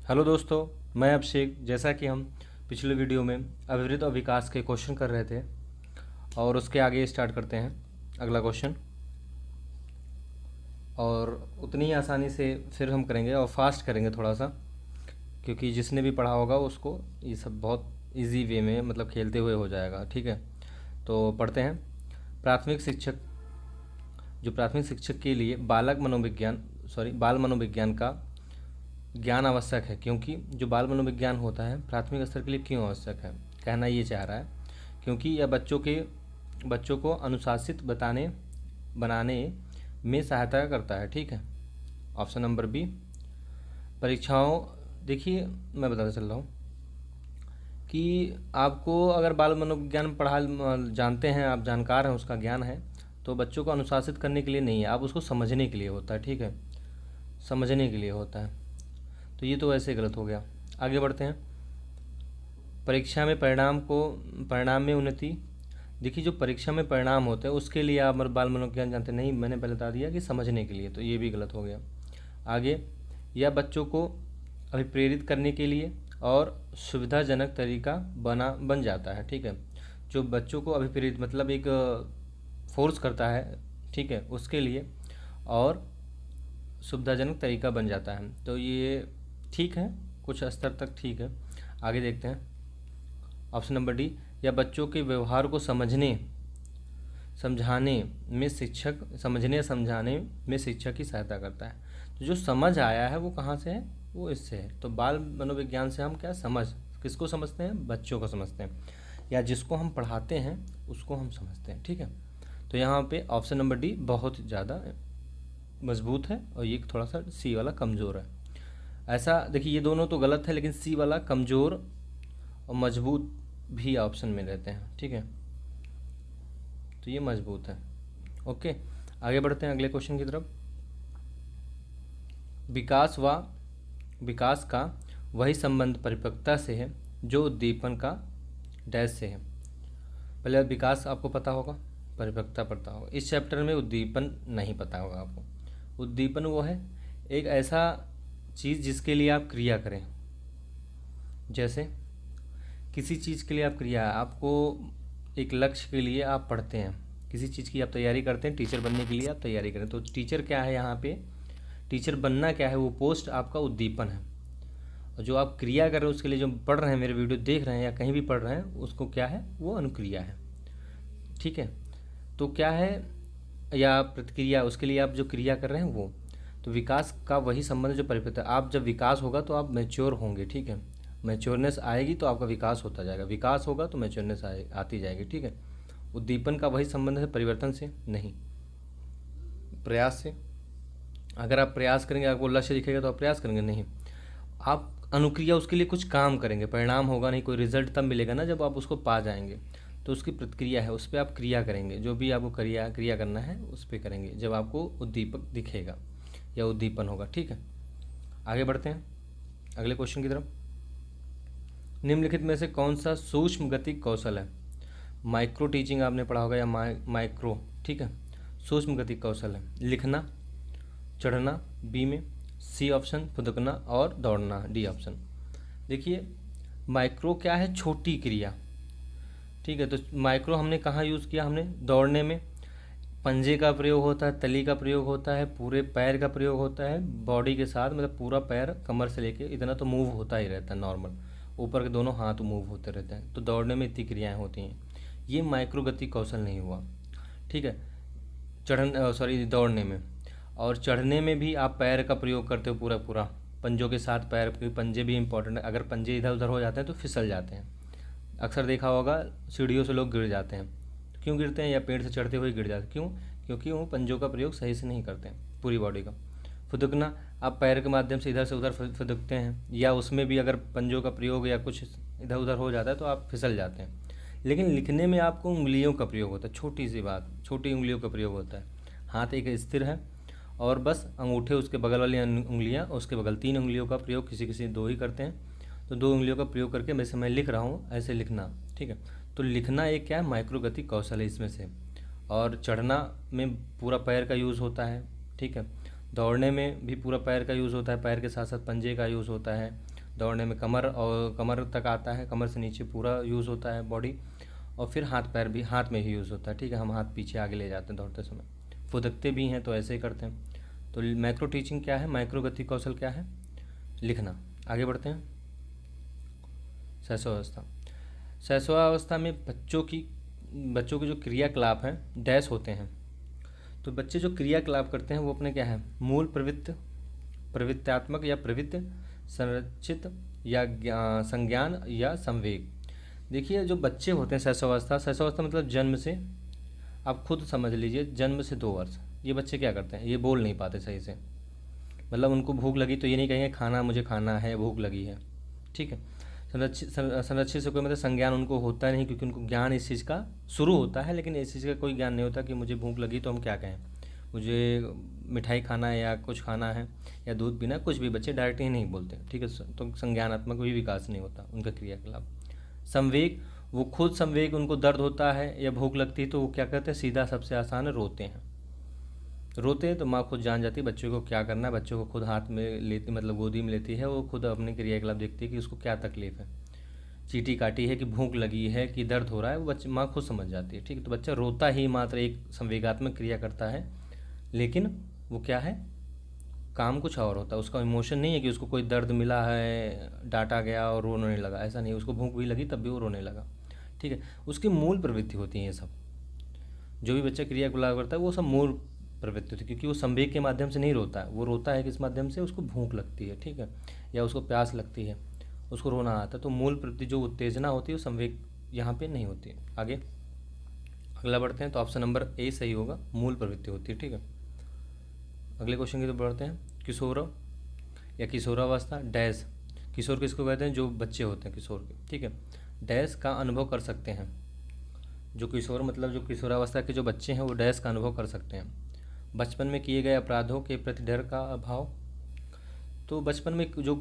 Hello दोस्तों, मैं अभिषेक। जैसा कि हम पिछले वीडियो में अभिवृद्धि और विकास के क्वेश्चन कर रहे थे और उसके आगे स्टार्ट करते हैं अगला क्वेश्चन। और उतनी ही आसानी से फिर हम करेंगे और फास्ट करेंगे थोड़ा सा, क्योंकि जिसने भी पढ़ा होगा उसको ये सब बहुत इजी वे में मतलब खेलते हुए हो जाएगा। ठीक है, तो पढ़ते हैं। प्राथमिक शिक्षक जो प्राथमिक शिक्षक के लिए बाल मनोविज्ञान का ज्ञान आवश्यक है, क्योंकि जो बाल मनोविज्ञान होता है प्राथमिक स्तर के लिए क्यों आवश्यक है, कहना ये चाह रहा है क्योंकि यह बच्चों को अनुशासित बनाने में सहायता करता है। ठीक है, ऑप्शन नंबर बी। परीक्षाओं देखिए, मैं बताता चल रहा हूँ कि आपको अगर बाल मनोविज्ञान पढ़ा जानते हैं, आप जानकार हैं, उसका ज्ञान है, तो बच्चों को अनुशासित करने के लिए नहीं है, आप उसको समझने के लिए होता है। ठीक है, समझने के लिए होता है। तो ये तो वैसे गलत हो गया। आगे बढ़ते हैं। परीक्षा में परिणाम में उन्नति। देखिए, जो परीक्षा में परिणाम होते हैं उसके लिए आप बाल मनोविज्ञान जानते नहीं, मैंने पहले बता दिया कि समझने के लिए, तो ये भी गलत हो गया। आगे, यह बच्चों को अभिप्रेरित करने के लिए और सुविधाजनक तरीका बन जाता है। ठीक है, जो बच्चों को अभिप्रेरित मतलब एक फोर्स करता है, ठीक है, उसके लिए और सुविधाजनक तरीका बन जाता है, तो ये ठीक है, कुछ स्तर तक ठीक है। आगे देखते हैं। ऑप्शन नंबर डी, या बच्चों के व्यवहार को समझने या समझाने में शिक्षक की सहायता करता है। तो जो समझ आया है वो कहाँ से है, वो इससे है। तो बाल मनोविज्ञान से हम क्या किसको समझते हैं, बच्चों को समझते हैं, या जिसको हम पढ़ाते हैं उसको हम समझते हैं। ठीक है, तो यहाँ पे ऑप्शन नंबर डी बहुत ज़्यादा मजबूत है और ये थोड़ा सा सी वाला कमज़ोर है। ऐसा देखिए, ये दोनों तो गलत है, लेकिन सी वाला कमज़ोर और मजबूत भी ऑप्शन में रहते हैं। ठीक है, तो ये मजबूत है। ओके, आगे बढ़ते हैं अगले क्वेश्चन की तरफ। विकास का वही संबंध परिपक्वता से है जो उद्दीपन का डैश से है। पहले विकास आपको पता होगा, परिपक्वता पता होगा। इस चैप्टर में उद्दीपन नहीं पता होगा आपको। उद्दीपन वो है एक ऐसा चीज़ जिसके लिए आप क्रिया करें। जैसे किसी चीज़ के लिए आप आपको एक लक्ष्य के लिए आप पढ़ते हैं, किसी चीज़ की आप तैयारी करते हैं, टीचर बनने के लिए आप तैयारी करें, तो टीचर क्या है यहाँ पे, टीचर बनना क्या है, वो पोस्ट आपका उद्दीपन है। और जो आप क्रिया कर रहे हो उसके लिए, जो पढ़ रहे हैं, मेरे वीडियो देख रहे हैं या कहीं भी पढ़ रहे हैं, उसको क्या है, वो अनुक्रिया है। ठीक है, तो क्या है, या प्रतिक्रिया, उसके लिए आप जो क्रिया कर रहे हैं वो। तो विकास का वही संबंध जो परिपक्वता, आप जब विकास होगा तो आप मैच्योर होंगे। ठीक है, मैच्योरनेस आएगी तो आपका विकास होता जाएगा, विकास होगा तो मैच्योरनेस आती जाएगी। ठीक है, उद्दीपन का वही संबंध है, परिवर्तन से नहीं, प्रयास से। अगर आप प्रयास करेंगे, आपको लक्ष्य दिखेगा तो आप प्रयास करेंगे, नहीं, आप अनुक्रिया, उसके लिए कुछ काम करेंगे, परिणाम होगा नहीं, कोई रिजल्ट तब मिलेगा ना जब आप उसको पा जाएंगे, तो उसकी प्रतिक्रिया है, उस पर आप क्रिया करेंगे, जो भी आपको क्रिया करना है उस पर करेंगे जब आपको उद्दीपक दिखेगा या उद्दीपन होगा। ठीक है, आगे बढ़ते हैं अगले क्वेश्चन की तरफ। निम्नलिखित में से कौन सा सूक्ष्म गति कौशल है। माइक्रो टीचिंग आपने पढ़ा होगा, या माइक्रो, ठीक है, सूक्ष्म गति कौशल है लिखना, चढ़ना बी में, सी ऑप्शन फुदकना और दौड़ना डी ऑप्शन। देखिए, माइक्रो क्या है, छोटी क्रिया। ठीक है, तो माइक्रो हमने कहाँ यूज़ किया, हमने दौड़ने में पंजे का प्रयोग होता है, तली का प्रयोग होता है, पूरे पैर का प्रयोग होता है, बॉडी के साथ, मतलब पूरा पैर कमर से लेके इतना तो मूव होता ही रहता है नॉर्मल, ऊपर के दोनों हाथ मूव होते रहते हैं, तो दौड़ने में इतनी क्रियाएं होती हैं। ये माइक्रो गति कौशल नहीं हुआ। ठीक है, दौड़ने में और चढ़ने में भी आप पैर का प्रयोग करते हो, पूरा पूरा पंजों के साथ पैर, क्योंकि पंजे भी इंपॉर्टेंट है, अगर पंजे इधर उधर हो जाते हैं तो फिसल जाते हैं। अक्सर देखा होगा सीढ़ियों से लोग गिर जाते हैं, क्यों गिरते हैं, या पेड़ से चढ़ते हुए गिर जाते हैं, क्यों, क्योंकि वो पंजों का प्रयोग सही से नहीं करते हैं पूरी बॉडी का। फुदकना, आप पैर के माध्यम से इधर से उधर फुदकते हैं, या उसमें भी अगर पंजों का प्रयोग या कुछ इधर उधर हो जाता है तो आप फिसल जाते हैं। लेकिन लिखने में आपको उंगलियों का प्रयोग होता है, छोटी सी बात, छोटी उंगलियों का प्रयोग होता है। हाथ एक स्थिर है और बस अंगूठे, उसके बगल वाली उंगलियां, उसके बगल 3 उंगलियों का प्रयोग, किसी किसी 2 ही करते हैं, तो 2 उंगलियों का प्रयोग करके वैसे मैं लिख रहा हूँ, ऐसे लिखना। ठीक है, तो लिखना एक क्या है, माइक्रो गति कौशल है इसमें से। और चढ़ना में पूरा पैर का यूज़ होता है। ठीक है, दौड़ने में भी पूरा पैर का यूज़ होता है, पैर के साथ साथ पंजे का यूज़ होता है, दौड़ने में कमर और कमर तक आता है, कमर से नीचे पूरा यूज़ होता है बॉडी, और फिर हाथ पैर भी, हाथ में ही यूज़ होता है, ठीक है। हम हाथ पीछे आगे ले जाते हैं दौड़ते समय, फुदकते भी हैं तो ऐसे ही करते हैं। तो मैक्रो टीचिंग क्या है, माइक्रो गति कौशल क्या है, लिखना। आगे बढ़ते हैं। शैशवावस्था। शैशवावस्था में बच्चों के जो क्रियाकलाप हैं डैश होते हैं। तो बच्चे जो क्रियाकलाप करते हैं वो अपने क्या है, मूल प्रवृत्त्यात्मक या प्रवृत्ति, संरचित या संज्ञान या संवेग। देखिए जो बच्चे होते हैं शैशवावस्था मतलब जन्म से, आप खुद समझ लीजिए, जन्म से 2 वर्ष ये बच्चे क्या करते हैं, ये बोल नहीं पाते सही से। मतलब उनको भूख लगी तो ये नहीं कहेंगे खाना, मुझे खाना है, भूख लगी है, ठीक है। संरक्षित से कोई मतलब संज्ञान उनको होता नहीं, क्योंकि उनको ज्ञान इस चीज़ का शुरू होता है, लेकिन इस चीज़ का कोई ज्ञान नहीं होता कि मुझे भूख लगी तो हम क्या कहें, मुझे मिठाई खाना है या कुछ खाना है या दूध पीना, कुछ भी बच्चे डायरेक्ट ही नहीं बोलते, ठीक है। तो संज्ञानात्मक भी विकास नहीं होता उनका क्रियाकलाप। संवेग, वो खुद संवेग, उनको दर्द होता है या भूख लगती है तो वो क्या करते हैं, सीधा सबसे आसान रोते हैं। रोते हैं तो माँ खुद जान जाती है बच्चों को क्या करना है, बच्चों को खुद हाथ में लेती, मतलब गोदी में लेती है, वो खुद अपने क्रियाकलाप देखती है कि उसको क्या तकलीफ़ है, चीटी काटी है कि भूख लगी है कि दर्द हो रहा है, वो बच्चे माँ खुद समझ जाती है, ठीक है। तो बच्चा रोता ही मात्र एक संवेगात्मक क्रिया करता है, लेकिन वो क्या है, काम कुछ और होता है। उसका इमोशन नहीं है कि उसको कोई दर्द मिला है, डांटा गया और रोने लगा, ऐसा नहीं है। उसको भूख भी लगी तब भी वो रोने लगा, ठीक है। उसकी मूल प्रवृत्ति होती है ये सब, जो भी बच्चा क्रियाकलाप करता है वो सब मूल प्रवृत्ति होती है, क्योंकि वो संवेग के माध्यम से नहीं रोता है, वो रोता है किस माध्यम से, उसको भूख लगती है, ठीक है, या उसको प्यास लगती है, उसको रोना आता है। तो मूल प्रवृत्ति जो उत्तेजना होती है वो संवेग यहाँ पे नहीं होती है। आगे अगला बढ़ते हैं, तो ऑप्शन नंबर ए सही होगा, मूल प्रवृत्ति होती है, ठीक है। अगले क्वेश्चन की तो बढ़ते हैं। किशोर या किशोरावस्था डैश, किशोर किसको कहते हैं, जो बच्चे होते हैं किशोर के, ठीक है, डैश का अनुभव कर सकते हैं। जो किशोर मतलब जो किशोरावस्था के जो बच्चे हैं वो डैश का अनुभव कर सकते हैं। बचपन में किए गए अपराधों के प्रति डर का अभाव। तो बचपन में जो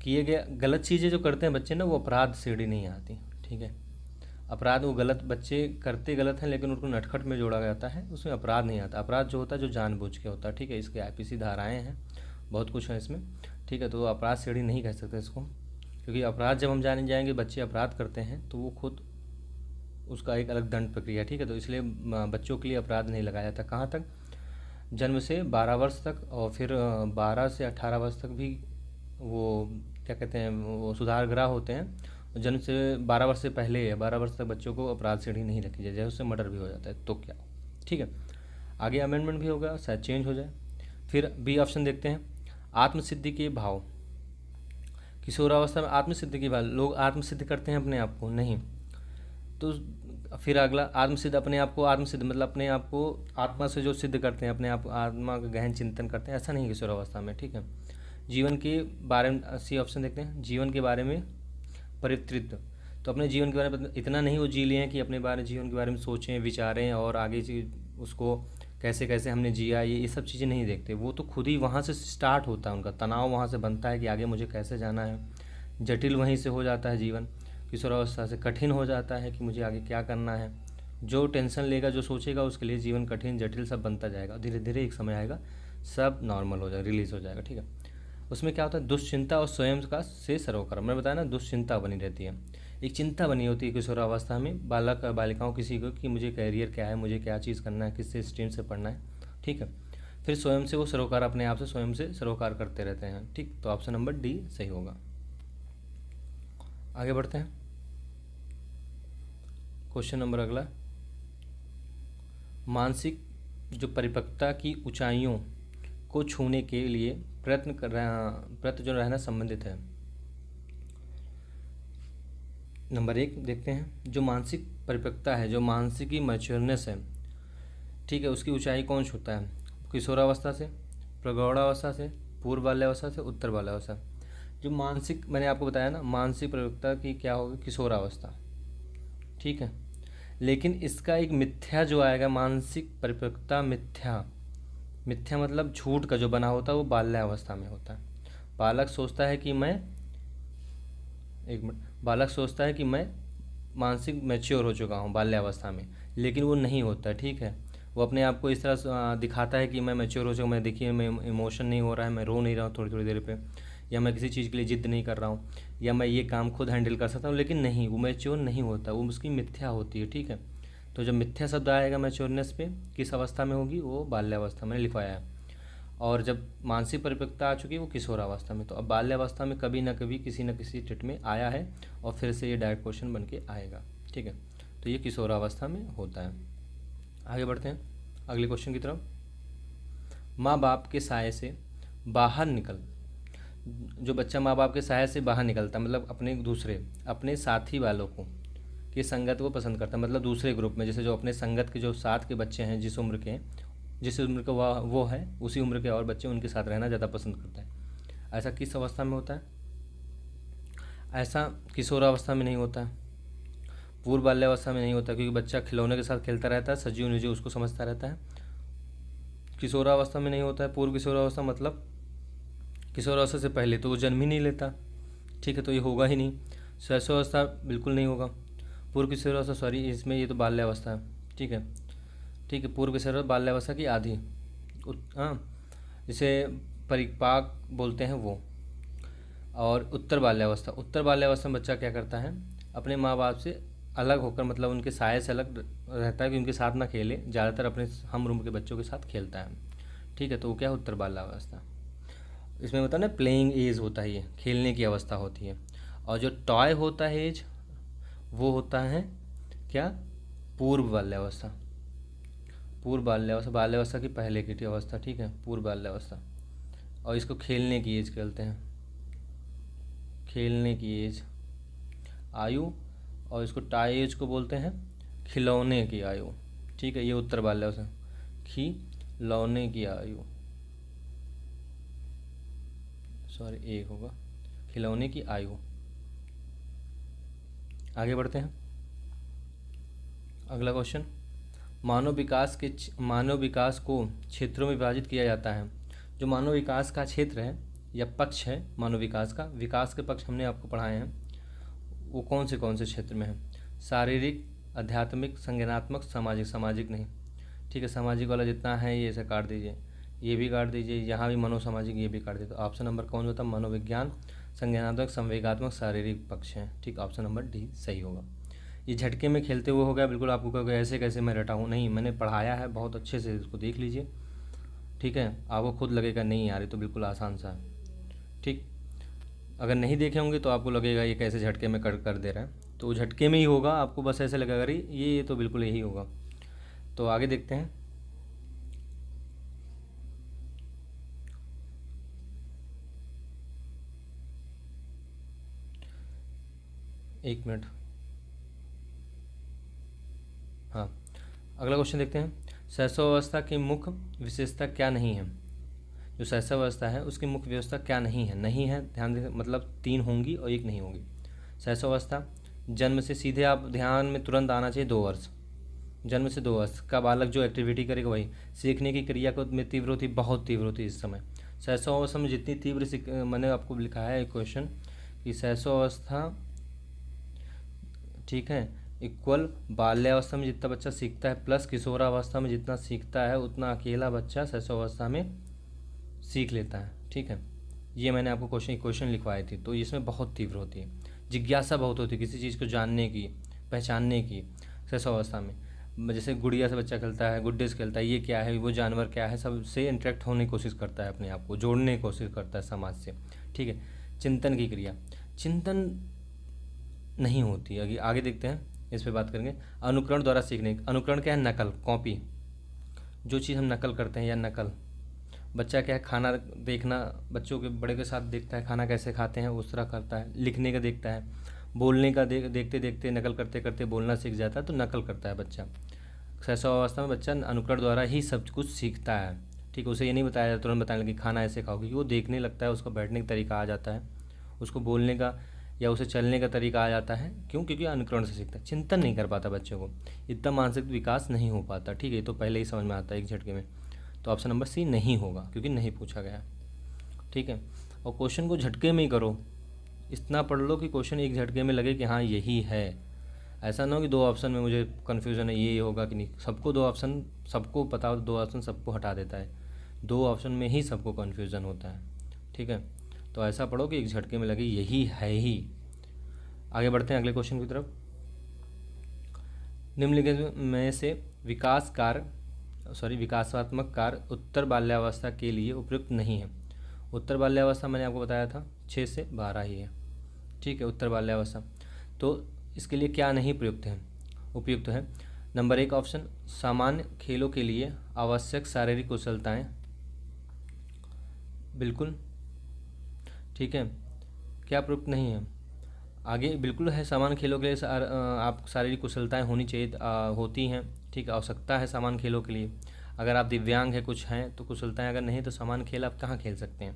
किए गए गलत चीज़ें जो करते हैं बच्चे ना, वो अपराध श्रेणी नहीं आती, ठीक है। अपराध वो गलत बच्चे करते गलत हैं, लेकिन उनको नटखट में जोड़ा जाता है, उसमें अपराध नहीं आता। अपराध जो होता है जो जानबूझ के होता है, ठीक है। इसके आईपीसी धाराएं हैं, बहुत कुछ है इसमें, ठीक है। तो अपराध श्रेणी नहीं कह सकते इसको, क्योंकि अपराध जब हम जाने जाएंगे बच्चे अपराध करते हैं तो वो खुद उसका एक अलग दंड प्रक्रिया, ठीक है। तो इसलिए बच्चों के लिए अपराध नहीं लगाया जाता। कहाँ तक, जन्म से 12 वर्ष तक, और फिर 12 से 18 वर्ष तक भी वो क्या कहते हैं, वो सुधार गृह होते हैं। जन्म से 12 वर्ष से पहले है, 12 वर्ष तक बच्चों को अपराध श्रेणी नहीं रखी जाए, जैसे उससे मर्डर भी हो जाता है तो क्या, ठीक है। आगे अमेंडमेंट भी होगा, शायद चेंज हो जाए। फिर बी ऑप्शन देखते हैं, आत्मसिद्धि के भाव। किशोरावस्था में आत्मसिद्धि के भाव, लोग आत्मसिद्ध करते हैं अपने आप को, नहीं। तो फिर अगला आत्मसिद्ध, अपने आप को आत्मसिद्ध मतलब अपने आप को आत्मा से जो सिद्ध करते हैं, अपने आप आत्मा का गहन चिंतन करते हैं, ऐसा नहीं किशोरावस्था में, ठीक है। जीवन के बारे में सी ऑप्शन देखते हैं, जीवन के बारे में परितृत्व। तो अपने जीवन के बारे में इतना नहीं वो जी लिए हैं कि अपने जीवन के बारे में सोचें, विचारें और आगे उसको कैसे कैसे हमने जिया, ये सब चीज़ें नहीं देखते। वो तो खुद ही वहाँ से स्टार्ट होता है, उनका तनाव वहाँ से बनता है कि आगे मुझे कैसे जाना है। जटिल वहीं से हो जाता है जीवन, किशोरावस्था से कठिन हो जाता है कि मुझे आगे क्या करना है। जो टेंशन लेगा, जो सोचेगा, उसके लिए जीवन कठिन जटिल सब बनता जाएगा। धीरे धीरे एक समय आएगा सब नॉर्मल हो जाएगा, रिलीज़ हो जाएगा, ठीक है। उसमें क्या होता है, दुश्चिंता और स्वयं का से सरोकार। मैंने बताया ना, दुश्चिंता बनी रहती है, एक चिंता बनी होती है किशोरावस्था में बालक बालिकाओं किसी को, कि मुझे कैरियर क्या है, मुझे क्या चीज़ करना है, किस स्ट्रीम से पढ़ना है, ठीक है। फिर स्वयं से वो सरोकार, अपने आप से स्वयं से सरोकार करते रहते हैं, ठीक। तो ऑप्शन नंबर डी सही होगा। आगे बढ़ते हैं, क्वेश्चन नंबर अगला, मानसिक जो परिपक्वता की ऊंचाइयों को छूने के लिए प्रयत्न जो रहना संबंधित है। नंबर 1 देखते हैं, जो मानसिक परिपक्वता है, जो मानसिक मैच्योरनेस है, ठीक है, उसकी ऊंचाई कौन छूता है, किशोरावस्था से, प्रगौड़ावस्था से, पूर्व बाल्यावस्था से, उत्तर बाल्यावस्था। जो मानसिक, मैंने आपको बताया ना, मानसिक परिपक्वता की क्या होगी, किशोरावस्था, ठीक है। लेकिन इसका एक मिथ्या जो आएगा, मानसिक परिपक्वता मिथ्या, मिथ्या मतलब झूठ का जो बना होता है, वो बाल्यावस्था में होता है। बालक सोचता है कि मैं मानसिक मैच्योर हो चुका हूँ बाल्यावस्था में, लेकिन वो नहीं होता, ठीक है। वो अपने आप को इस तरह दिखाता है कि मैं मैच्योर हो चुका, मैं देखिए मैं इमोशन नहीं हो रहा है, मैं रो नहीं रहा हूँ थोड़ी थोड़ी देर पे, या मैं किसी चीज़ के लिए जिद नहीं कर रहा हूँ, या मैं ये काम खुद हैंडल कर सकता हूँ, लेकिन नहीं, वो मैच्योर नहीं होता, वो उसकी मिथ्या होती है। ठीक है, तो जब मिथ्या शब्द आएगा मैच्योरनेस पे, किस अवस्था में होगी, वो बाल्यावस्था में लिखवाया है। और जब मानसिक परिपक्वता आ चुकी है वो किशोरावस्था में। तो अब बाल्यावस्था में कभी ना कभी किसी न किसी टिट में आया है और फिर से ये डायरेक्ट क्वेश्चन बन के आएगा। ठीक है, तो ये किशोरावस्था में होता है। आगे बढ़ते हैं अगले क्वेश्चन की तरफ। माँ बाप के साय से बाहर निकल, जो बच्चा माँ बाप के साय से बाहर निकलता है, मतलब अपने साथी वालों को की संगत को पसंद करता है, मतलब दूसरे ग्रुप में, जैसे जो अपने संगत के जो साथ के बच्चे हैं, जिस उम्र के हैं, जिस उम्र का वो है, उसी उम्र के और बच्चे उनके साथ रहना ज़्यादा पसंद करता है। ऐसा किस अवस्था में होता है? ऐसा किशोरावस्था में नहीं होता है, पूर्व बाल्यावस्था में नहीं होता, क्योंकि बच्चा खिलौने के साथ खेलता रहता है, सजीव निजी उसको समझता रहता है। किशोरावस्था में नहीं होता है। पूर्व किशोरावस्था मतलब किशोरावस्था से पहले तो वो जन्म ही नहीं लेता। ठीक है, तो ये होगा ही नहीं। शैशवावस्था बिल्कुल नहीं होगा। पूर्व किशोरावस्था, सॉरी, इसमें ये तो बाल्यावस्था है। ठीक है, ठीक है, पूर्व किशोरावस्था बाल्यावस्था की आधी, हाँ, जिसे परिपाक बोलते हैं वो। और उत्तर बाल्यावस्था में बच्चा क्या करता है, अपने माँ बाप से अलग होकर, मतलब उनके साय से अलग रहता है, कि उनके साथ ना खेले, ज़्यादातर अपने हम उम्र के बच्चों के साथ खेलता है। ठीक है, तो वो क्या है, उत्तर बाल्यावस्था। इसमें होता है ना, प्लेइंग एज होता है, ये खेलने की अवस्था होती है। और जो टॉय होता है एज, वो होता है क्या, पूर्व बाल्यावस्था। बाल्यावस्था की पहले की अवस्था। ठीक है, पूर्व बाल्यावस्था। और इसको खेलने की एज कहते हैं, खेलने की एज, आयु। और इसको टाई एज को बोलते हैं खिलौने की आयु। ठीक है, ये उत्तर बाल्यावस्था, खिलौने की आयु, सॉरी एक होगा, खिलौने की आयु। आगे बढ़ते हैं अगला क्वेश्चन। मानव विकास को क्षेत्रों में विभाजित किया जाता है। जो मानव विकास का क्षेत्र है या पक्ष है, मानव विकास का, विकास के पक्ष हमने आपको पढ़ाए हैं, वो कौन से क्षेत्र में है? शारीरिक, आध्यात्मिक, संज्ञानात्मक, सामाजिक। सामाजिक नहीं, ठीक है, सामाजिक वाला जितना है ये ऐसे काट दीजिए, ये भी काट दीजिए, यहाँ भी मनोसामाजिक, ये भी काट दीजिए। तो ऑप्शन नंबर कौन होता है? मनोविज्ञान, संज्ञानात्मक, संवेगात्मक, शारीरिक पक्ष है। ठीक, ऑप्शन नंबर डी सही होगा। ये झटके में खेलते हुए हो गया, बिल्कुल आपको कहोगे ऐसे कैसे मैं रटा हूँ, नहीं, मैंने पढ़ाया है बहुत अच्छे से, इसको देख लीजिए। ठीक है, आपको खुद लगेगा नहीं यार ये तो बिल्कुल आसान सा है। ठीक, अगर नहीं देखे होंगे तो आपको लगेगा ये कैसे झटके में कर दे रहा है, तो झटके में ही होगा, आपको बस ऐसे लगेगा अरे ये तो बिल्कुल यही होगा। तो आगे देखते हैं। एक मिनट, हाँ, अगला क्वेश्चन देखते हैं। शैशवावस्था की मुख्य विशेषता क्या नहीं है? जो शैशवावस्था है उसकी मुख्य व्यवस्था क्या नहीं है? नहीं है, ध्यान दें, मतलब 3 होंगी और 1 नहीं होगी। शैशवावस्था, जन्म से सीधे आप ध्यान में तुरंत आना चाहिए 2 वर्ष, जन्म से 2 वर्ष का बालक जो एक्टिविटी करेगा वही। सीखने की क्रिया को में तीव्र होती, बहुत तीव्र होती इस समय। शैशवावस्था में जितनी तीव्र मैंने आपको लिखा है एक क्वेश्चन कि शैशवावस्था, ठीक है, इक्वल बाल्यावस्था में जितना बच्चा सीखता है प्लस किशोरावस्था में जितना सीखता है उतना अकेला बच्चा शैशवावस्था में सीख लेता है। ठीक है, ये मैंने आपको क्वेश्चन लिखवाए थे, तो इसमें बहुत तीव्र होती है, जिज्ञासा बहुत होती है किसी चीज़ को जानने की, पहचानने की। शैशवावस्था में जैसे गुड़िया से बच्चा खेलता है, गुड्डे से खेलता है, ये क्या है, वो जानवर क्या है, सबसे इंटरेक्ट होने की कोशिश करता है, अपने आप को जोड़ने की कोशिश करता है समाज से। ठीक है, चिंतन की क्रिया, चिंतन नहीं होती। आगे देखते हैं, इस पर बात करेंगे। अनुकरण द्वारा सीखने, अनुकरण क्या है? नकल, कॉपी, जो चीज़ हम नकल करते हैं या नकल। बच्चा क्या है, खाना देखना, बच्चों के बड़े के साथ देखता है खाना कैसे खाते हैं, उस तरह करता है। लिखने का देखता है, बोलने का देखते देखते नकल करते करते बोलना सीख जाता है, तो नकल करता है बच्चा। शैशवावस्था में बच्चा अनुकरण द्वारा ही सब कुछ सीखता है। ठीक है, उसे ये नहीं बताया जाता, तुरंत बताने लगे खाना ऐसे खाओ, क्योंकि वो देखने लगता है, उसको बैठने का तरीका आ जाता है, उसको बोलने का या उसे चलने का तरीका आ जाता है। क्यों? क्योंकि अनुकरण से सीखता है। चिंतन नहीं कर पाता बच्चों को, इतना मानसिक विकास नहीं हो पाता। ठीक है, ये तो पहले ही समझ में आता है एक झटके में। तो ऑप्शन नंबर सी नहीं होगा, क्योंकि नहीं पूछा गया। ठीक है, और क्वेश्चन को झटके में ही करो, इतना पढ़ लो कि क्वेश्चन एक झटके में लगे कि हाँ यही है। ऐसा ना हो कि 2 ऑप्शन में मुझे कन्फ्यूज़न है ये होगा कि नहीं। सबको 2 ऑप्शन, सबको पता हो 2 ऑप्शन सबको हटा देता है, 2 ऑप्शन में ही सबको कन्फ्यूज़न होता है। ठीक है, तो ऐसा पढ़ो कि एक झटके में लगे यही है ही। आगे बढ़ते हैं अगले क्वेश्चन की तरफ। निम्नलिखित में से विकासात्मक कार्य उत्तर बाल्यावस्था के लिए उपयुक्त नहीं है। उत्तर बाल्यावस्था मैंने आपको बताया था 6 से 12 ही है, ठीक है, उत्तर बाल्यावस्था। तो इसके लिए क्या नहीं उपयुक्त है। नंबर 1 ऑप्शन, सामान्य खेलों के लिए आवश्यक शारीरिक कुशलताएं, बिल्कुल ठीक है, क्या प्रयुक्त नहीं है। आगे बिल्कुल है, सामान्य खेलों के लिए आप शारीरिक कुशलताएं होनी चाहिए, होती हैं, ठीक है, आवश्यकता है सामान्य खेलों के लिए। अगर आप दिव्यांग है, कुछ हैं, तो कुशलताएं अगर नहीं तो सामान्य खेल आप कहाँ खेल सकते हैं,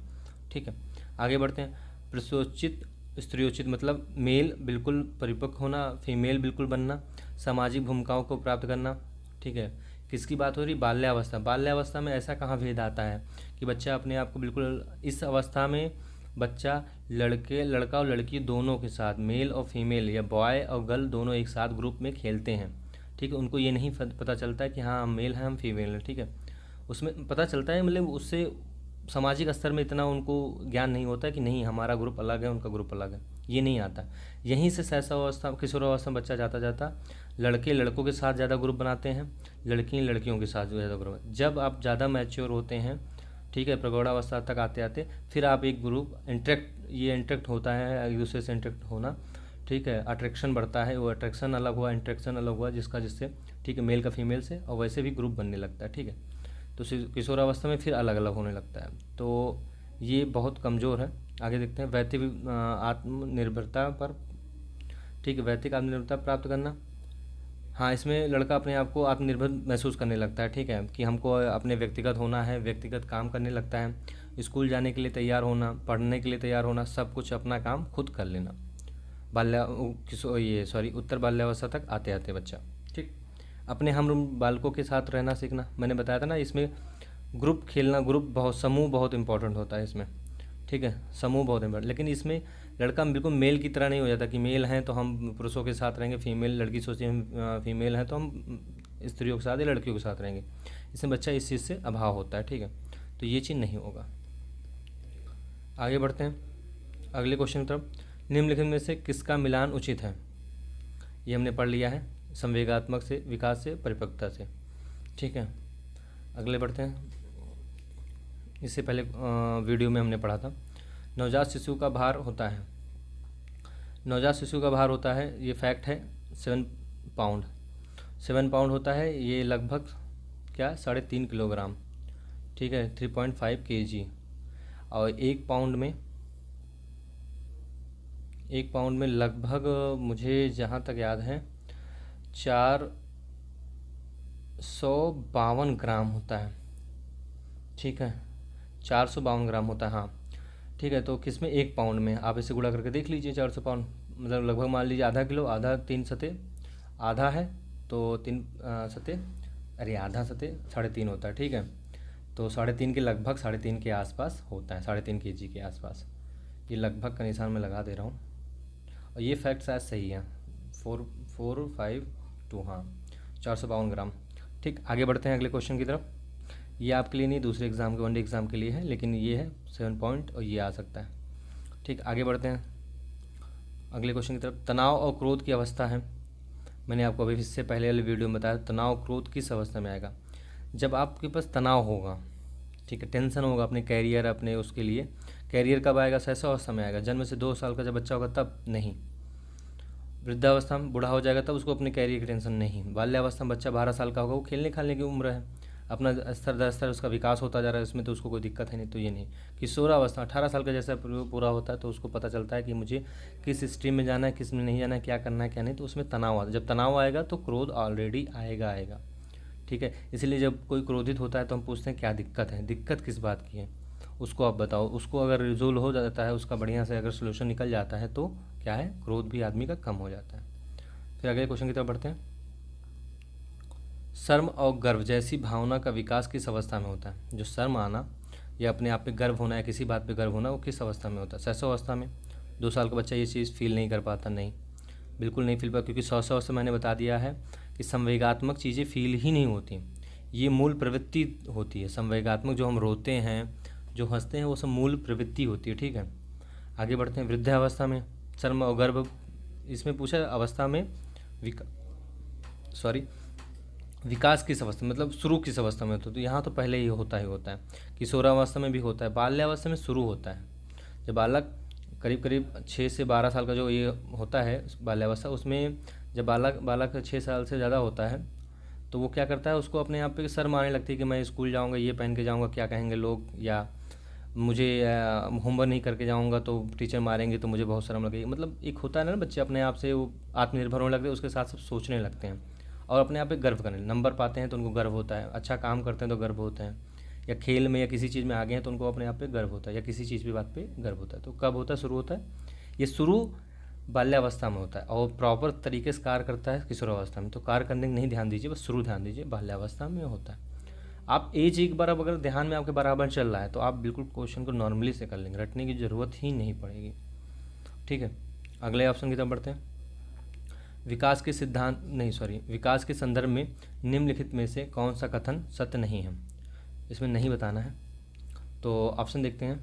ठीक है। आगे बढ़ते हैं। पुरुषोचित स्त्रियोचित मतलब मेल बिल्कुल परिपक्व होना, फीमेल बिल्कुल बनना, सामाजिक भूमिकाओं को प्राप्त करना, ठीक है। किसकी बात हो रही, बाल्यावस्था। बाल्यावस्था में ऐसा कहाँ भेद आता है कि बच्चा अपने आप को बिल्कुल, इस अवस्था में बच्चा लड़का और लड़की दोनों के साथ, मेल और फीमेल या बॉय और गर्ल दोनों एक साथ ग्रुप में खेलते हैं, ठीक है। उनको ये नहीं पता चलता है कि हाँ हम मेल हैं हम फीमेल हैं, ठीक है। उसमें पता चलता है, मतलब उससे सामाजिक स्तर में इतना उनको ज्ञान नहीं होता है कि नहीं हमारा ग्रुप अलग है उनका ग्रुप अलग है, ये नहीं आता। यहीं से शैशवावस्था किशोरावस्था में बच्चा जाता जाता लड़के लड़कों के साथ ज़्यादा ग्रुप बनाते हैं, लड़की लड़कियों के साथ ज़्यादा ग्रुप। जब आप ज़्यादा मैच्योर होते हैं, ठीक है, प्रगौड़ावस्था तक आते आते फिर आप एक ग्रुप इंटरेक्ट होता है, एक दूसरे से इंटरेक्ट होना, ठीक है, अट्रैक्शन बढ़ता है, वो अट्रैक्शन अलग हुआ, इंट्रैक्शन अलग हुआ, जिससे ठीक है मेल का फीमेल से, और वैसे भी ग्रुप बनने लगता है, ठीक है। तो किशोरावस्था में फिर अलग अलग होने लगता है, तो ये बहुत कमज़ोर है। आगे देखते हैं। वैयक्तिक आत्मनिर्भरता पर, ठीक है, वैयक्तिक आत्मनिर्भरता प्राप्त करना। हाँ, इसमें लड़का अपने आप को आत्मनिर्भर महसूस करने लगता है, ठीक है, कि हमको अपने व्यक्तिगत होना है, व्यक्तिगत काम करने लगता है, स्कूल जाने के लिए तैयार होना, पढ़ने के लिए तैयार होना, सब कुछ अपना काम खुद कर लेना उत्तर बाल्यावस्था तक आते आते बच्चा, ठीक। अपने हम बालकों के साथ रहना सीखना, मैंने बताया था ना, इसमें ग्रुप खेलना, समूह बहुत इंपॉर्टेंट होता है इसमें, ठीक है, समूह बहुत इंपॉर्टेंट। लेकिन इसमें लड़का बिल्कुल मेल की तरह नहीं हो जाता कि मेल हैं तो हम पुरुषों के साथ रहेंगे, फीमेल लड़की सोचती है हम फीमेल हैं तो हम स्त्रियों के साथ या लड़कियों के साथ रहेंगे। इसमें बच्चा इस चीज़ से अभाव होता है, ठीक है, तो ये चीज़ नहीं होगा। आगे बढ़ते हैं अगले क्वेश्चन की तरफ। निम्नलिखित में से किसका मिलान उचित है, ये हमने पढ़ लिया है, संवेगात्मक से विकास से परिपक्वता से, ठीक है। अगले बढ़ते हैं। इससे पहले वीडियो में हमने पढ़ा था, नवजात शिशु का भार होता है, नवजात शिशु का भार होता है, ये फैक्ट है 7 पाउंड, 7 पाउंड होता है, ये लगभग क्या 3.5 किलोग्राम, ठीक है, 3.5 kg। और 1 पाउंड में लगभग मुझे जहाँ तक याद है 452 ग्राम होता है, ठीक है, 452 ग्राम होता है, हाँ, ठीक है। तो किस में 1 पाउंड में आप इसे गुणा करके देख लीजिए, 400 पाउंड मतलब लगभग मान लीजिए आधा किलो, आधा 3 सते आधा है तो 3 सते, अरे आधा सते 3.5 होता है, ठीक है। तो 3.5 के लगभग 3.5 के आसपास होता है, 3.5 kg के आसपास, ये लगभग का निशान मैं लगा दे रहा हूँ, और ये फैक्ट शायद सही है, 452, हाँ 452 ग्राम, ठीक। आगे बढ़ते हैं अगले क्वेश्चन की तरफ। ये आपके लिए नहीं, दूसरे एग्ज़ाम के वनडे एग्ज़ाम के लिए है, लेकिन ये है 7 पॉइंट और ये आ सकता है, ठीक। आगे बढ़ते हैं अगले क्वेश्चन की तरफ। तनाव और क्रोध की अवस्था है, मैंने आपको अभी इससे पहले वाले वीडियो में बताया, तनाव क्रोध किस अवस्था में आएगा, जब आपके पास तनाव होगा, ठीक है, टेंशन होगा अपने कैरियर, अपने उसके लिए। कैरियर कब आएगा, शैशवावस्था में आएगा, जन्म से 2 साल का जब बच्चा होगा तब नहीं, वृद्धावस्था में बूढ़ा हो जाएगा तब उसको अपने कैरियर की टेंशन नहीं। बाल्यावस्था में बच्चा 12 साल का होगा, वो खेलने खालने की उम्र है, अपना स्तर दर स्तर उसका विकास होता जा रहा है, इसमें तो उसको कोई दिक्कत है नहीं, तो ये नहीं। किशोरावस्था 18 साल का जैसा पूरा होता है तो उसको पता चलता है कि मुझे किस स्ट्रीम में जाना है, किस में नहीं जाना है, क्या करना है क्या नहीं, तो उसमें तनाव आता है। जब तनाव आएगा तो क्रोध ऑलरेडी आएगा, ठीक है। इसलिए जब कोई क्रोधित होता है तो हम पूछते हैं क्या दिक्कत है, दिक्कत किस बात की है, उसको आप बताओ। उसको अगर रिजोल्व हो जाता है, उसका बढ़िया से अगर सोल्यूशन निकल जाता है तो क्या है, क्रोध भी आदमी का कम हो जाता है। फिर अगले क्वेश्चन की तरफ बढ़ते हैं। शर्म और गर्व जैसी भावना का विकास किस अवस्था में होता है, जो शर्म आना या अपने आप पे गर्व होना या किसी बात पे गर्व होना, वो किस अवस्था में होता है, शैशवावस्था में। 2 साल का बच्चा ये चीज़ फील नहीं कर पाता, नहीं, बिल्कुल नहीं फील पाता, क्योंकि शैशवावस्था मैंने बता दिया है कि संवेगात्मक चीज़ें फील ही नहीं होती, ये मूल प्रवृत्ति होती है। संवेगात्मक जो हम रोते हैं, जो हंसते हैं, वो सब मूल प्रवृत्ति होती है, ठीक है। आगे बढ़ते हैं। वृद्धावस्था में चर्म और गर्भ, इसमें पूछा अवस्था में विका सॉरी विकास किस अवस्था में, मतलब शुरू किस अवस्था में होता है, तो यहाँ तो पहले ही होता है। किशोरावस्था में भी होता है, बाल्यावस्था में शुरू होता है। जब बालक करीब करीब 6 से 12 साल का जो ये होता है बाल्यावस्था, उसमें जब बालक 6 साल से ज़्यादा होता है तो वो क्या करता है, उसको अपने आप पे शर्म आने लगती है कि मैं स्कूल जाऊँगा, ये पहन के जाऊँगा, क्या कहेंगे लोग, या मुझे होमवर्क नहीं करके जाऊँगा तो टीचर मारेंगे, तो मुझे बहुत शर्म लगेगी। मतलब एक होता है ना, बच्चे अपने आप से वो आत्मनिर्भर होने लगते हैं, उसके साथ सब सोचने लगते हैं और अपने आप पे गर्व करने, नंबर पाते हैं तो उनको गर्व होता है, अच्छा काम करते हैं तो गर्व होता है, या खेल में या किसी चीज़ में आगे हैं तो उनको अपने आप पे गर्व होता है, या किसी चीज़ की बात पे गर्व होता है। तो कब होता है, शुरू होता है, ये शुरू बाल्यावस्था में होता है और प्रॉपर तरीके से कार्य करता है किशोरावस्था में। तो कार्य करने में नहीं ध्यान दीजिए, बस शुरू ध्यान दीजिए, बाल्यावस्था में होता है। आप एज एक बार अब अगर ध्यान में आपके बराबर चल रहा है तो आप बिल्कुल क्वेश्चन को नॉर्मली से कर लेंगे, रटने की ज़रूरत ही नहीं पड़ेगी। ठीक है, अगले ऑप्शन की तरफ बढ़ते हैं। विकास के संदर्भ में निम्नलिखित में से कौन सा कथन सत्य नहीं है, इसमें नहीं बताना है। तो ऑप्शन देखते हैं।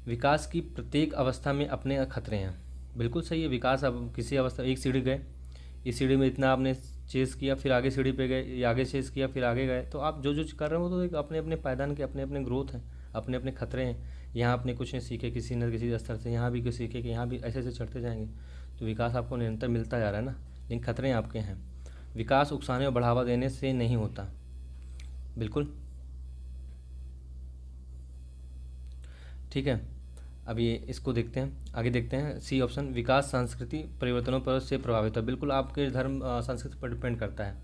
विकास की प्रत्येक अवस्था में अपने खतरे हैं, बिल्कुल सही है। विकास, अब किसी अवस्था, एक सीढ़ी गए, इस सीढ़ी में इतना आपने चेस किया, फिर आगे सीढ़ी पे गए, ये आगे चेस किया, फिर आगे गए, तो आप जो कर रहे हो तो एक अपने अपने पायदान के अपने अपने ग्रोथ हैं, अपने अपने खतरे हैं। यहाँ आपने कुछ नहीं सीखे किसी न किसी स्तर से, यहाँ भी कुछ सीखे कि यहाँ भी ऐसे ऐसे चढ़ते जाएंगे, तो विकास आपको निरंतर मिलता जा रहा है ना, लेकिन खतरे आपके हैं। विकास उकसाने और बढ़ावा देने से नहीं होता, बिल्कुल ठीक है। अब ये इसको देखते हैं, आगे देखते हैं। सी ऑप्शन, विकास सांस्कृतिक परिवर्तनों पर से प्रभावित है। बिल्कुल आपके धर्म संस्कृति पर डिपेंड करता है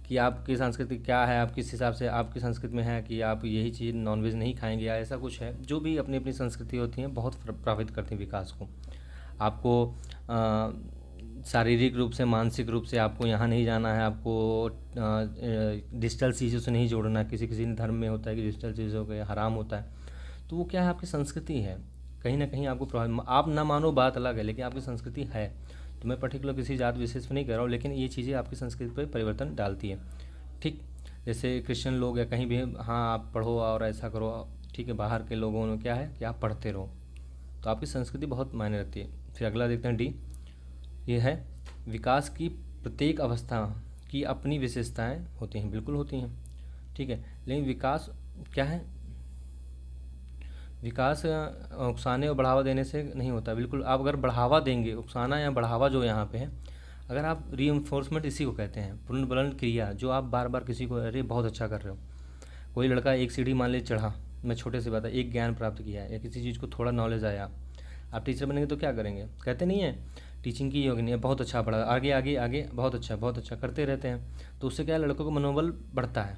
कि आपकी संस्कृति क्या है, आप किस हिसाब से आपकी संस्कृति में है कि आप यही चीज़ नॉनवेज नहीं खाएंगे या ऐसा कुछ है। जो भी अपनी अपनी संस्कृति होती हैं बहुत प्रभावित करती हैं विकास को। आपको शारीरिक रूप से, मानसिक रूप से आपको यहाँ नहीं जाना है, आपको डिजिटल चीज़ों से नहीं जोड़ना। किसी किसी धर्म में होता है कि डिजिटल चीज़ों का हराम होता है, तो वो क्या है, आपकी संस्कृति है, कहीं ना कहीं आपको प्रभावित, आप ना मानो बात अलग है, लेकिन आपकी संस्कृति है। तो मैं पर्टिकुलर किसी जात विशेष पर नहीं कह रहा हूँ, लेकिन ये चीज़ें आपकी संस्कृति पर परिवर्तन डालती है। ठीक, जैसे क्रिश्चियन लोग या कहीं भी, हाँ आप पढ़ो और ऐसा करो, ठीक है, बाहर के लोगों में क्या है कि आप पढ़ते रहो, तो आपकी संस्कृति बहुत मायने रखती है। फिर अगला देखते हैं डी, ये है विकास की प्रत्येक अवस्था की अपनी विशेषताएं होती हैं, बिल्कुल होती हैं, ठीक है। लेकिन विकास क्या है, विकास उकसाने और बढ़ावा देने से नहीं होता, बिल्कुल। आप अगर बढ़ावा देंगे, उकसाना या बढ़ावा जो यहाँ पे है, अगर आप रीइंफोर्समेंट इसी को कहते हैं, पुनर्बलन क्रिया, जो आप बार बार किसी को, अरे बहुत अच्छा कर रहे हो, कोई लड़का एक सीढ़ी मान ले चढ़ा, मैं छोटे से बात है, एक ज्ञान प्राप्त किया है या किसी चीज़ को थोड़ा नॉलेज आया, आप टीचर बनेंगे तो क्या करेंगे, कहते नहीं है टीचिंग की योग्य नहीं है, बहुत अच्छा पढ़ा, आगे आगे आगे, बहुत अच्छा करते रहते हैं, तो उससे क्या है, लड़कों का मनोबल बढ़ता है,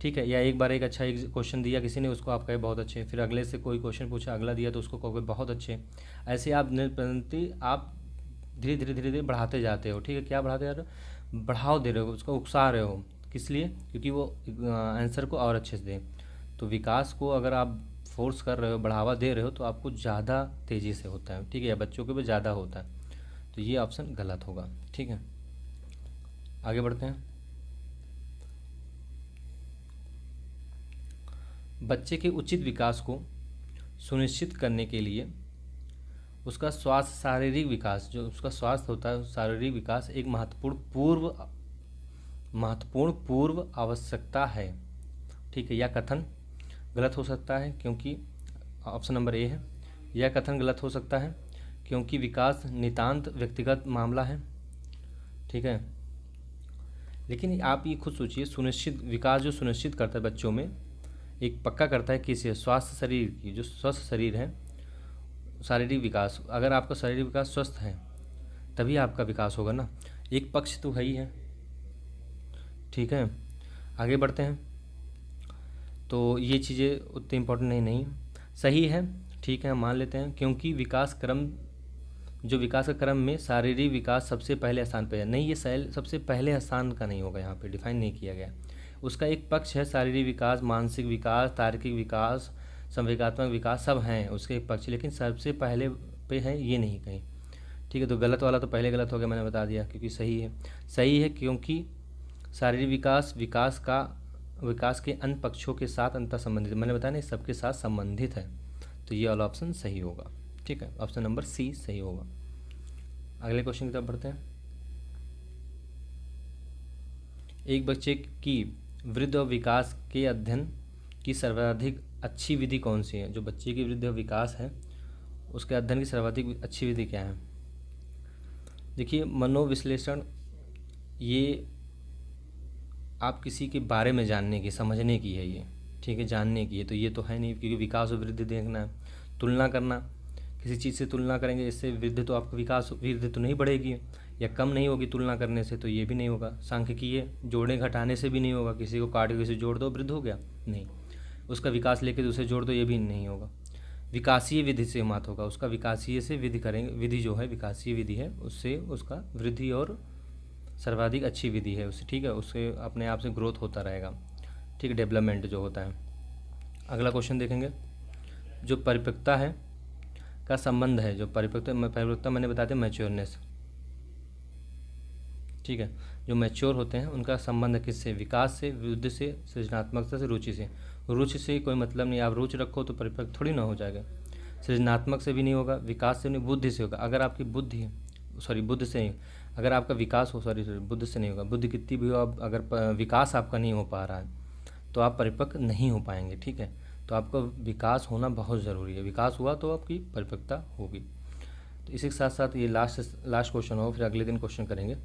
ठीक है। या एक बार एक अच्छा एक क्वेश्चन दिया किसी ने, उसको आप कहे बहुत अच्छे, फिर अगले से कोई क्वेश्चन पूछा, अगला दिया तो उसको कहोगे बहुत अच्छे। ऐसे आप निरंतर आप धीरे धीरे बढ़ाते जाते हो, ठीक है। क्या बढ़ाते जा रहे हो, बढ़ाव दे रहे हो, उसको उकसा रहे हो, किस लिए, क्योंकि वो आंसर को और अच्छे से दें। तो विकास को अगर आप फोर्स कर रहे हो, बढ़ावा दे रहे हो, तो आपको ज़्यादा तेज़ी से होता है, ठीक है, या बच्चों के भी ज़्यादा होता है, तो ये ऑप्शन गलत होगा, ठीक है। आगे बढ़ते हैं। बच्चे के उचित विकास को सुनिश्चित करने के लिए उसका स्वास्थ्य, शारीरिक विकास, जो उसका स्वास्थ्य होता है, शारीरिक विकास एक महत्वपूर्ण पूर्व आवश्यकता है, ठीक है। यह कथन गलत हो सकता है क्योंकि ऑप्शन नंबर ए है, यह कथन गलत हो सकता है क्योंकि विकास नितांत व्यक्तिगत मामला है, ठीक है। लेकिन आप ये खुद सोचिए, सुनिश्चित विकास जो सुनिश्चित करता है बच्चों में, एक पक्का करता है किसी स्वास्थ्य शरीर की, जो स्वस्थ शरीर है, शारीरिक विकास, अगर आपका शारीरिक विकास स्वस्थ है तभी आपका विकास होगा ना, एक पक्ष तो है ही है, ठीक है। आगे बढ़ते हैं। तो ये चीज़ें उतनी इम्पोर्टेंट नहीं सही है, ठीक है, हम मान लेते हैं, क्योंकि विकास का क्रम में शारीरिक विकास सबसे पहले स्थान पे है। नहीं, ये सबसे पहले स्थान का नहीं होगा, यहाँ पे डिफाइन नहीं किया गया। उसका एक पक्ष है, शारीरिक विकास, मानसिक विकास, तार्किक विकास, संवेगात्मक विकास, सब हैं उसके एक पक्ष, लेकिन सबसे पहले पे है ये नहीं कहीं, ठीक है। तो गलत वाला तो पहले गलत हो गया, मैंने बता दिया, क्योंकि सही है क्योंकि शारीरिक विकास के अन्य पक्षों के साथ अंतर संबंधित, मैंने बताया नहीं, सबके साथ संबंधित है, तो ये वाला ऑप्शन सही होगा, ठीक है, ऑप्शन नंबर सी सही होगा। अगले क्वेश्चन की तरफ बढ़ते हैं। एक बच्चे की वृद्धि और विकास के अध्ययन की सर्वाधिक अच्छी विधि कौन सी है? जो बच्चे की वृद्धि और विकास है उसके अध्ययन की सर्वाधिक अच्छी विधि क्या है? देखिए, मनोविश्लेषण ये आप किसी के बारे में जानने की, समझने की है ये, ठीक है, जानने की है, तो ये तो है नहीं, क्योंकि विकास और वृद्धि देखना है, तुलना करना, किसी चीज़ से तुलना करेंगे इससे वृद्धि, तो आपका विकास वृद्धि तो नहीं बढ़ेगी या कम नहीं होगी तुलना करने से, तो ये भी नहीं होगा। सांख्यिकी है, जोड़ने घटाने से भी नहीं होगा, किसी को काट के किसी जोड़ दो वृद्धि हो गया, नहीं। उसका विकास लेके दूसरे जोड़ दो, ये भी नहीं होगा। विकासीय विधि से मत होगा, उसका विकासीय से विधि करेंगे, विधि जो है विकासीय विधि है उससे उसका वृद्धि और सर्वाधिक अच्छी विधि है उससे, ठीक है, उससे अपने आप से ग्रोथ होता रहेगा, ठीक है, डेवलपमेंट जो होता है। अगला क्वेश्चन देखेंगे। जो परिपक्वता है का संबंध है, जो परिपक्वता मैंने बताया था मैच्योरनेस, ठीक है, जो मैच्योर होते हैं उनका संबंध किससे? विकास से, वृद्धि से, सृजनात्मकता से, रुचि से। रुचि से कोई मतलब नहीं, आप रुचि रखो तो परिपक्व थोड़ी ना हो जाएगा। सृजनात्मक से भी नहीं होगा, विकास से नहीं, बुद्धि से होगा। अगर आपकी बुद्धि है, सॉरी बुद्धि से नहीं, अगर आपका विकास हो, सॉरी बुद्धि से नहीं होगा, बुद्धि कितनी भी हो, आप अगर विकास आपका नहीं हो पा रहा है तो आप परिपक्व नहीं हो पाएंगे, ठीक है। तो आपका विकास होना बहुत ज़रूरी है, विकास हुआ तो आपकी परिपक्वता होगी। तो इसी के साथ साथ ये लास्ट क्वेश्चन हो, फिर अगले दिन क्वेश्चन करेंगे।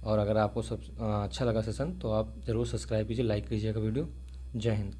और अगर आपको सब अच्छा लगा सेशन तो आप ज़रूर सब्सक्राइब कीजिए, लाइक कीजिएगा वीडियो। जय हिंद।